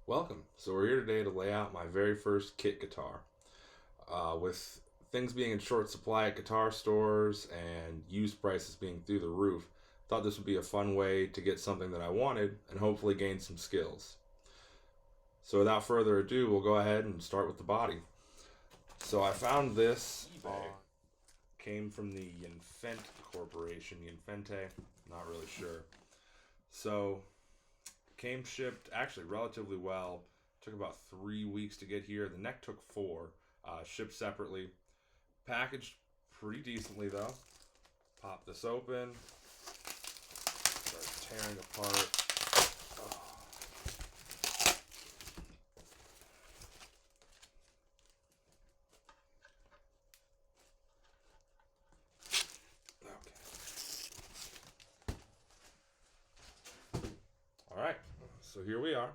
Welcome. So we're here today to lay out my very first kit guitar. With things being in short supply at guitar stores and used prices being through the roof, thought this would be a fun way to get something that I wanted and hopefully gain some skills. So without further ado, we'll go ahead and start with the body. So I found this eBay. Came from the Yinfent Corporation. Yinfente, not really sure. So came shipped actually relatively well. Took about 3 weeks to get here. The neck took 4. Shipped separately. Packaged pretty decently though. Pop this open. Start tearing apart. Oh. Okay. All right. So here we are.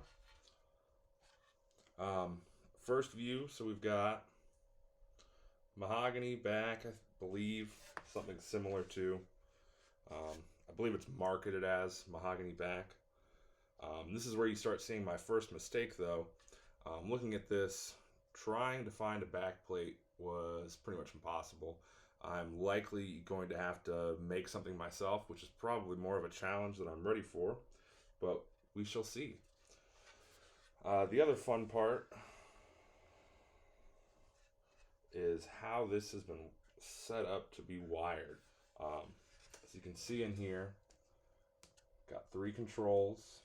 First view. So we've got mahogany back, I believe, something similar to. I believe it's marketed as mahogany back. This is where you start seeing my first mistake, though. Looking at this, trying to find a back plate was pretty much impossible. I'm likely going to have to make something myself, which is probably more of a challenge than I'm ready for, but we shall see. The other fun part is how this has been set up to be wired. As you can see in here, got 3 controls,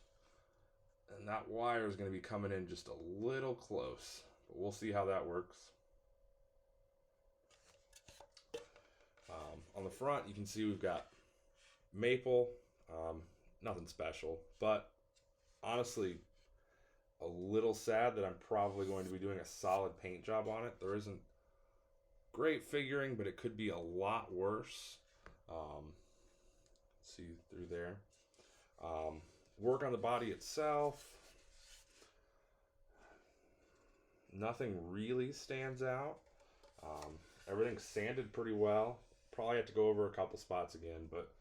and that wire is going to be coming in just a little close, but we'll see how that works. On the front, you can see we've got maple, nothing special, but honestly, a little sad that I'm probably going to be doing a solid paint job on it. There isn't great figuring, but it could be a lot worse. See through there. Work on the body itself. Nothing really stands out. Everything's sanded pretty well. Probably have to go over a couple spots again, but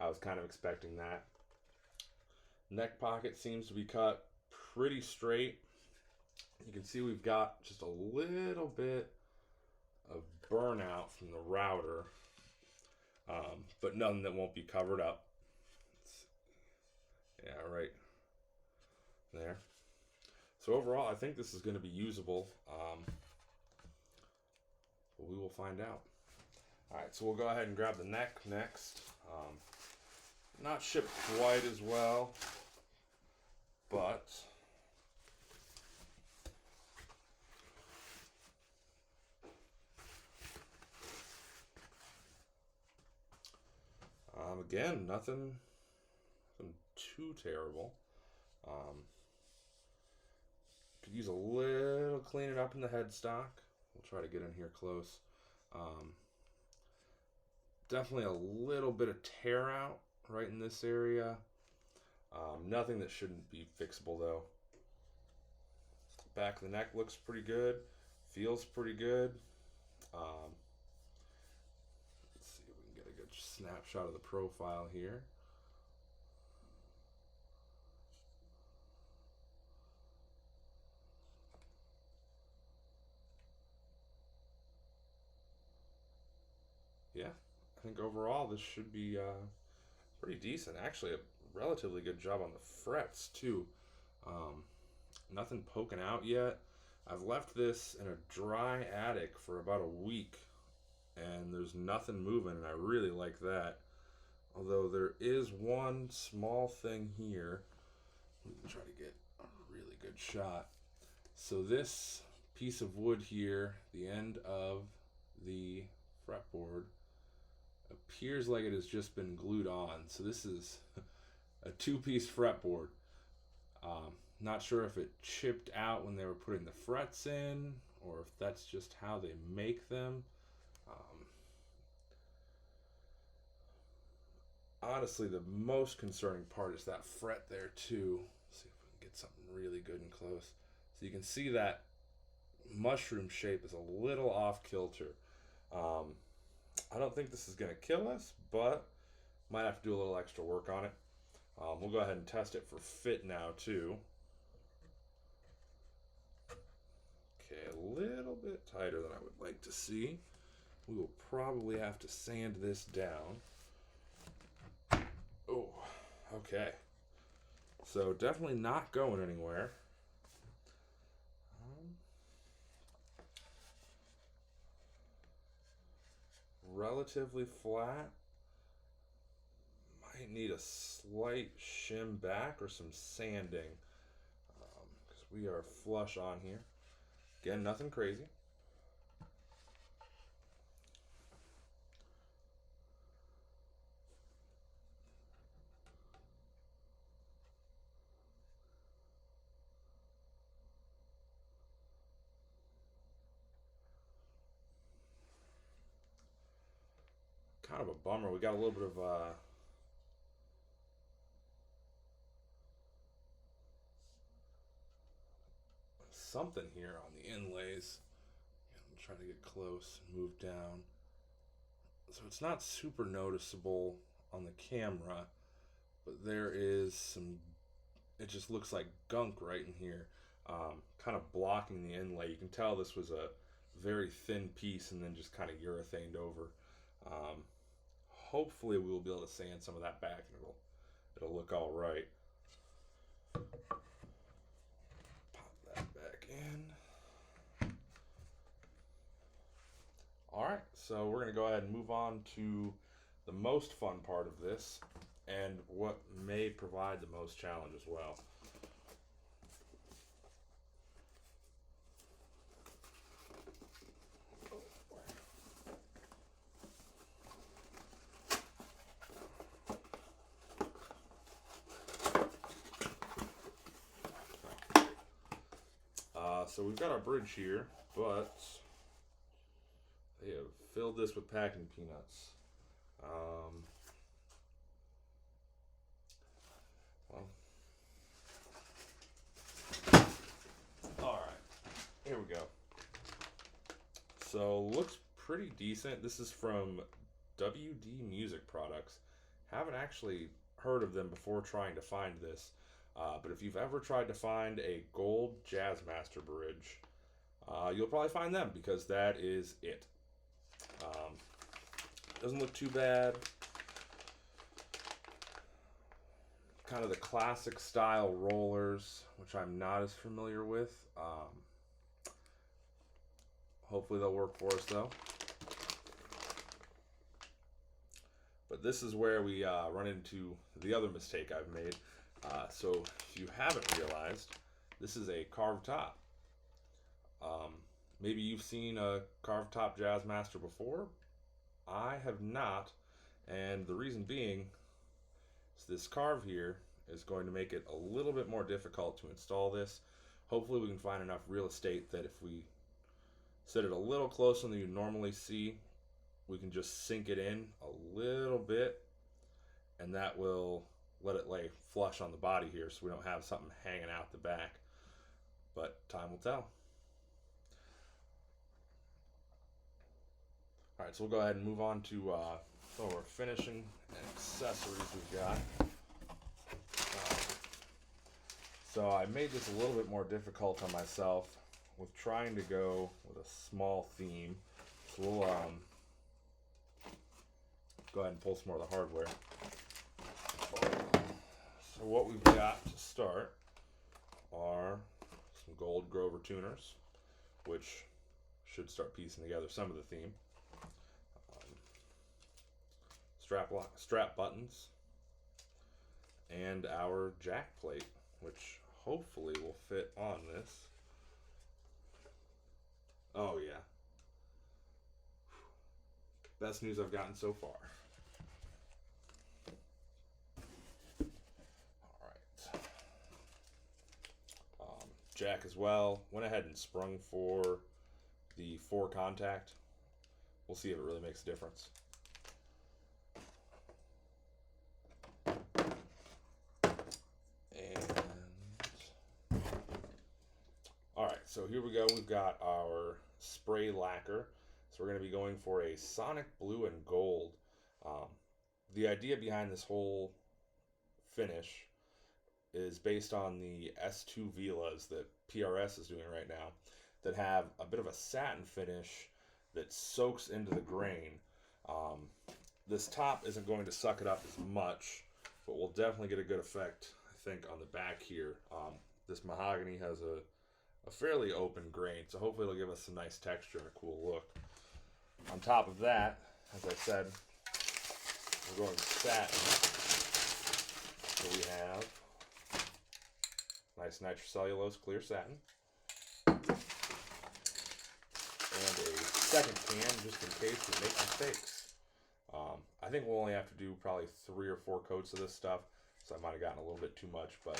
I was kind of expecting that. Neck pocket seems to be cut pretty straight. You can see we've got just a little bit of burnout from the router, but nothing that won't be covered up. Yeah, right there. So overall, I think this is going to be usable, but we will find out. Alright, so we'll go ahead and grab the neck next. Not shipped quite as well, but again, nothing too terrible. Could use a little cleaning up in the headstock. We'll try to get in here close. Definitely a little bit of tear out right in this area. Nothing that shouldn't be fixable though. Back of the neck looks pretty good. Feels pretty good. Let's see if we can get a good snapshot of the profile here. Yeah, I think overall this should be pretty decent. Actually, a relatively good job on the frets too. Um, Nothing poking out yet. I've left this in a dry attic for about a week, and there's nothing moving, and I really like that. Although there is one small thing here. Let me try to get a really good shot. So this piece of wood here, the end of the fretboard, appears like it has just been glued on. So this is a 2-piece fretboard. Not sure if it chipped out when they were putting the frets in, or if that's just how they make them. Honestly, the most concerning part is that fret there too. Let's see if we can get something really good and close. So you can see that mushroom shape is a little off kilter. I don't think this is going to kill us, but might have to do a little extra work on it. We'll go ahead and test it for fit now too. tighter than I would like to see. We will probably have to sand this down. Oh, okay. So definitely not going anywhere. Relatively flat. Might need a slight shim back or some sanding, because we are flush on here. Again, nothing crazy. Kind of a bummer. We got a little bit of something here on the inlays. I'm trying to get close and move down. So it's not super noticeable on the camera, but there is some, it just looks like gunk right in here, kind of blocking the inlay. You can tell this was a very thin piece and then just kind of urethaned over. Hopefully we will be able to sand some of that back and it'll look all right. Pop that back in. All right, so we're going to go ahead and move on to the most fun part of this and what may provide the most challenge as well. So we've got our bridge here, but they have filled this with packing peanuts. Well, all right, here we go. So looks pretty decent. This is from WD Music Products. Haven't actually heard of them before trying to find this. But if you've ever tried to find a gold Jazzmaster bridge, you'll probably find them because that is it. Doesn't look too bad. Kind of the classic style rollers, which I'm not as familiar with. Hopefully they'll work for us though. But this is where we run into the other mistake I've made. So if you haven't realized, this is a carved top. Maybe you've seen a carved top Jazzmaster before. I have not, and the reason being is this carve here is going to make it a little bit more difficult to install this. Hopefully we can find enough real estate that if we set it a little closer than you normally see, we can just sink it in a little bit, and that will let it lay flush on the body here so we don't have something hanging out the back. But time will tell. All right, so we'll go ahead and move on to some of our finishing and accessories we've got. So I made this a little bit more difficult on myself with trying to go with a small theme. So we'll go ahead and pull some more of the hardware. So what we've got to start are some gold Grover tuners, which should start piecing together some of the theme. Strap buttons, and our jack plate, which hopefully will fit on this. Oh yeah. Best news I've gotten so far. Alright. Jack as well. Went ahead and sprung for the 4 contact. We'll see if it really makes a difference. So here we go. We've got our spray lacquer. So we're going to be going for a Sonic Blue and Gold. The idea behind this whole finish is based on the S2 Velas that PRS is doing right now. that have a bit of a satin finish that soaks into the grain. Um, this top isn't going to suck it up as much, but we'll definitely get a good effect, I think, on the back here. This mahogany has a fairly open grain, so hopefully it'll give us some nice texture and a cool look. On top of that, as I said, we're going satin. So we have nice nitrocellulose clear satin. And a second can just in case we make mistakes. I think we'll only have to do probably 3 or 4 coats of this stuff, so I might have gotten a little bit too much, but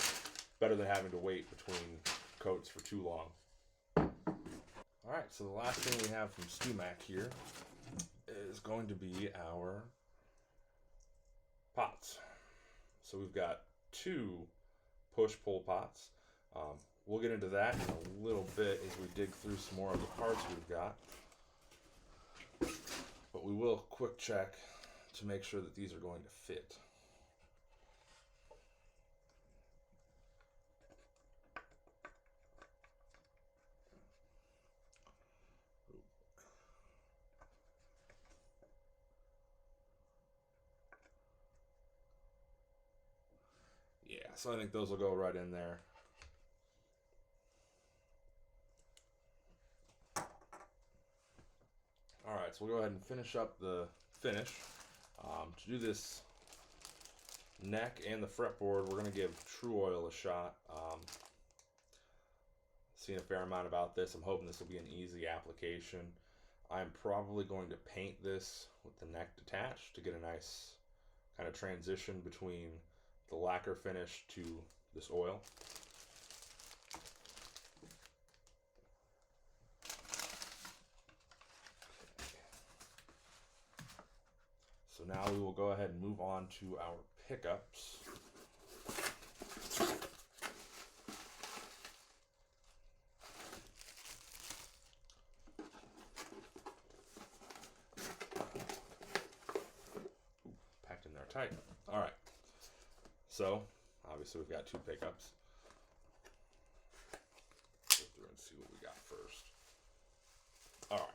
better than having to wait between coats for too long. Alright, so the last thing we have from StewMac here is going to be our pots. So we've got 2 push-pull pots. We'll get into that in a little bit as we dig through some more of the parts we've got. But we will quick check to make sure that these are going to fit. Yeah, so I think those will go right in there. Alright, so we'll go ahead and finish up the finish. To do this neck and the fretboard, we're going to give True Oil a shot. Seen a fair amount about this. I'm hoping this will be an easy application. I'm probably going to paint this with the neck detached to get a nice kind of transition between the lacquer finish to this oil. So now we will go ahead and move on to our pickups. Packed in there tight. All right. So obviously we've got 2 pickups. Go through and see what we got first. All right.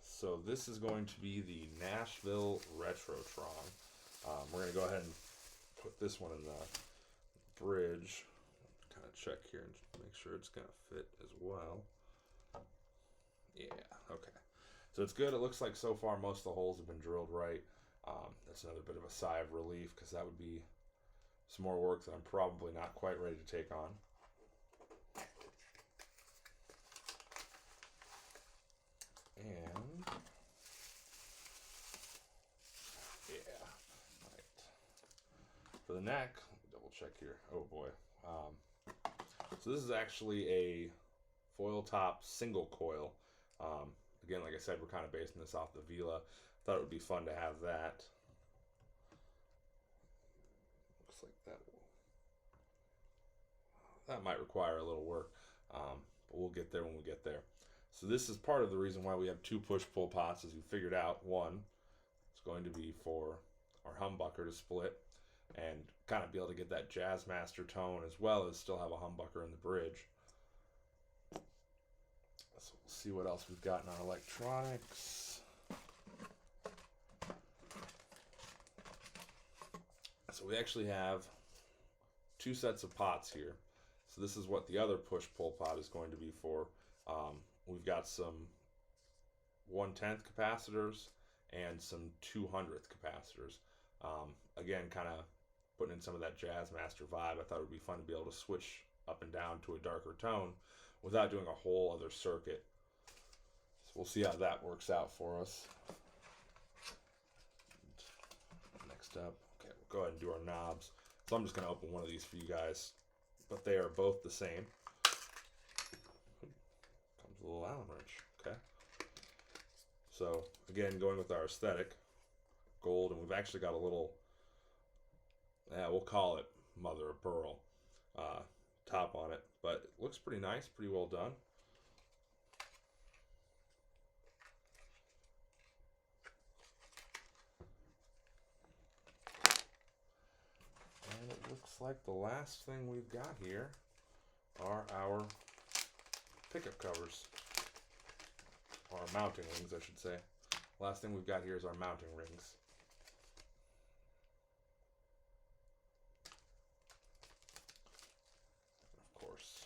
So this is going to be the Nashville Retrotron. We're going to go ahead and put this one in the bridge. Kind of check here and make sure it's going to fit as well. Yeah, okay. So it's good. It looks like so far most of the holes have been drilled right. That's another bit of a sigh of relief because that would be some more work that I'm probably not quite ready to take on. And yeah, right. For the neck, let me double check here. Oh boy. So this is actually a foil top single coil. Again, like I said, we're kind of basing this off the Vila. Thought it would be fun to have that. Looks like that might require a little work, but we'll get there when we get there. So this is part of the reason why we have 2 push-pull pots, as we figured out. One is going to be for our humbucker to split and kind of be able to get that Jazzmaster tone as well as still have a humbucker in the bridge. So we'll see what else we've got in our electronics. So we actually have 2 sets of pots here. So this is what the other push-pull pot is going to be for. We've got some 1/10 capacitors and some 200th capacitors. Again, kind of putting in some of that Jazzmaster vibe. I thought it would be fun to be able to switch up and down to a darker tone without doing a whole other circuit. So we'll see how that works out for us. Next up, okay, we'll go ahead and do our knobs. So I'm just going to open one of these for you guys, but they are both the same. Comes a little Allen wrench, okay. So again, going with our aesthetic, gold, and we've actually got a little, we'll call it mother of pearl top on it, but it looks pretty nice, pretty well done. And it looks like the last thing we've got here are our pickup covers. or our mounting rings, I should say. Last thing we've got here is our mounting rings. Of course.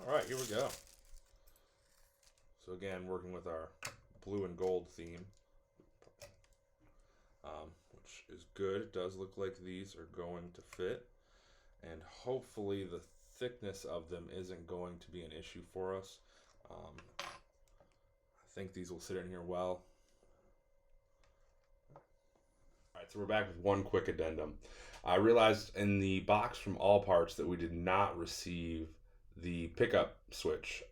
All right, here we go. So again, working with our blue and gold theme, which is good. It does look like these are going to fit, and hopefully the thickness of them isn't going to be an issue for us. I think these will sit in here well. All right, so we're back with one quick addendum. I realized in the box from All Parts that we did not receive the pickup switch.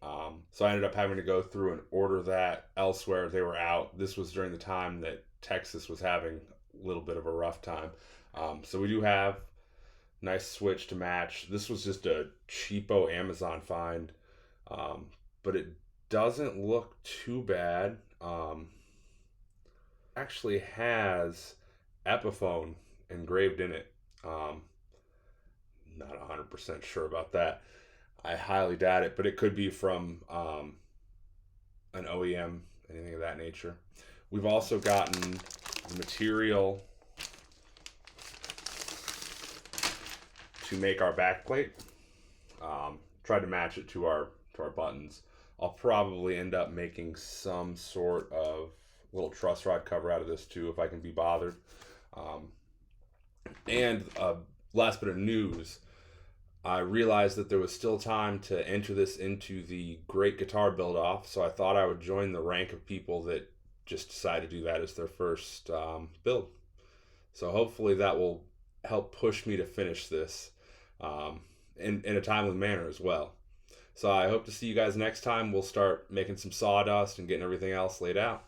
So I ended up having to go through and order that elsewhere. They were out. This was during the time that Texas was having a little bit of a rough time. So we do have a nice switch to match. This was just a cheapo Amazon find, but it doesn't look too bad. Actually has Epiphone engraved in it. Not 100% sure about that. I highly doubt it, but it could be from an OEM, anything of that nature. We've also gotten the material to make our backplate. Tried to match it to our buttons. I'll probably end up making some sort of little truss rod cover out of this too, if I can be bothered. And last bit of news, I realized that there was still time to enter this into the Great Guitar Build Off, so I thought I would join the rank of people that just decide to do that as their first build. So hopefully that will help push me to finish this in a timely manner as well. So I hope to see you guys next time. We'll start making some sawdust and getting everything else laid out.